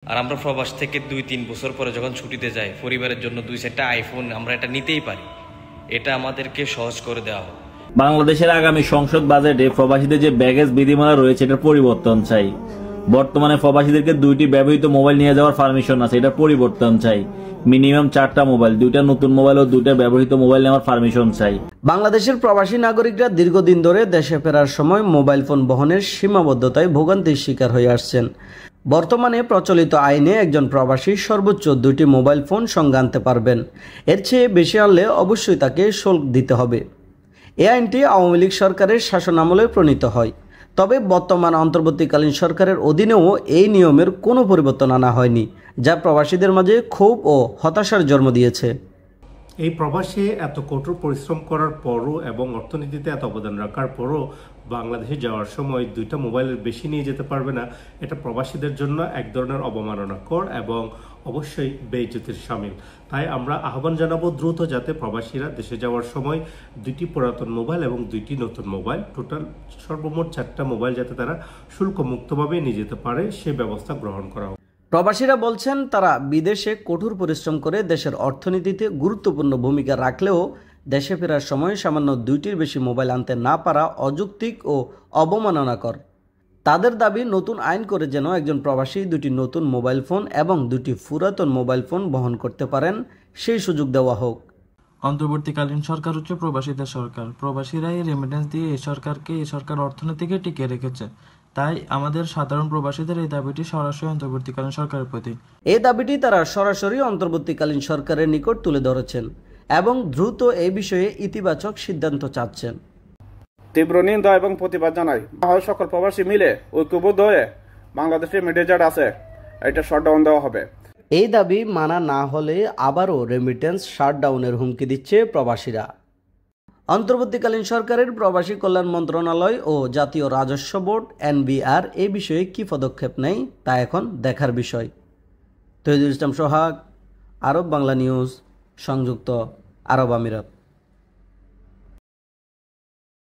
আর আমরা প্রবাস থেকে 2-3 বছর পরে যখন ছুটিতে যাই, পরিবারের জন্য 2-4টা আইফোন আমরা এটা নিতেই পারি। এটা আমাদেরকে সহজ করে দেওয়া হোক। বাংলাদেশের আগামী সংসদ বাজেটে প্রবাসীদের যে ব্যাগেজ বিধিমালা রয়েছে এটার পরিবর্তন চাই। বর্তমানে প্রবাসীদেরকে 2টি ব্যবহৃত মোবাইল নিয়ে যাওয়ার পারমিশন আছে, এটা পরিবর্তন চাই। মিনিমাম 4টা মোবাইল, 2টা নতুন মোবাইল ও 2টা ব্যবহৃত মোবাইল নেওয়ার পারমিশন চাই। বাংলাদেশের প্রবাসী নাগরিকরা দীর্ঘদিন ধরে দেশে ফেরার সময় মোবাইল ফোন বহনের সীমাবদ্ধতায় ভোগান্তির শিকার হয়ে আসছেন। বর্তমানে প্রচলিত আইনে একজন প্রবাসী সর্বোচ্চ 2টি মোবাইল ফোন সঙ্গে আনতে পারবেন। এর চেয়ে বেশি আনলে অবশ্যই তাকে শুল্ক দিতে হবে। এই আইনটি আওয়ামী লীগ সরকারের শাসনামলে প্রণীত হয়। তবে বর্তমান অন্তর্বর্তীকালীন সরকারের অধীনেও এই নিয়মের কোনো পরিবর্তন আনা হয়নি, যা প্রবাসীদের মাঝে ক্ষোভ ও হতাশার জন্ম দিয়েছে। এই প্রবাসে এত কঠোর পরিশ্রম করার পরও এবং অর্থনীতিতে এত অবদান রাখার পরও বাংলাদেশে যাওয়ার সময় 2টা মোবাইলের বেশি নিয়ে যেতে পারবে না, এটা প্রবাসীদের জন্য এক ধরনের অবমাননাকর এবং অবশ্যই বেইজ্জতির শামিল। তাই আমরা আহ্বান জানাবো দ্রুত যাতে প্রবাসীরা দেশে যাওয়ার সময় 2টি পুরাতন মোবাইল এবং 2টি নতুন মোবাইল, টোটাল সর্বমোট 4টা মোবাইল যাতে তারা শুল্কমুক্তভাবে নিয়ে যেতে পারে সে ব্যবস্থা গ্রহণ করা হোক। প্রবাসীরা বলছেন, তারা বিদেশে কঠোর পরিশ্রম করে দেশের অর্থনীতিতে গুরুত্বপূর্ণ ভূমিকা রাখলেও দেশে ফেরার সময় সামান্য 2টির বেশি মোবাইল আনতে না পারা অযৌক্তিক ও অবমাননাকর। তাদের দাবি, নতুন আইন করে যেন একজন প্রবাসী 2টি নতুন মোবাইল ফোন এবং 2টি পুরাতন মোবাইল ফোন বহন করতে পারেন সেই সুযোগ দেওয়া হোক। অন্তর্বর্তীকালীন সরকার হচ্ছে প্রবাসীদের সরকার। প্রবাসীরা এই রেমিটেন্স দিয়ে এই সরকার অর্থনীতিকে টিকিয়ে রেখেছে। তাই আমাদের সাধারণ প্রবাসীদের এই দাবিটি সরাসরি অন্তর্বর্তীকালীন সরকারের প্রতি। এই দাবিটি তারা সরাসরি অন্তর্বর্তীকালীন সরকারের নিকট তুলে ধরেছেন এবং দ্রুত এই বিষয়ে ইতিবাচক সিদ্ধান্ত চাচ্ছেন। তীব্র নিন্দা এবং প্রতিবাদ জানাই। সকল প্রবাসী মিলে ঐক্যবদ্ধ হয়ে বাংলাদেশে মিডিয়া আছে এটা শাটডাউন দেওয়া হবে। এই দাবি মানা না হলে আবারও রেমিটেন্স শাটডাউনের হুমকি দিচ্ছে প্রবাসীরা। অন্তর্বর্তীকালীন সরকারের প্রবাসী কল্যাণ মন্ত্রণালয় ও জাতীয় রাজস্ব বোর্ড NBR এই বিষয়ে কী পদক্ষেপ নেয় তা এখন দেখার বিষয়। তহিদুল ইসলাম সোহাগ, আরব বাংলা নিউজ, সংযুক্ত আরব আমিরাত।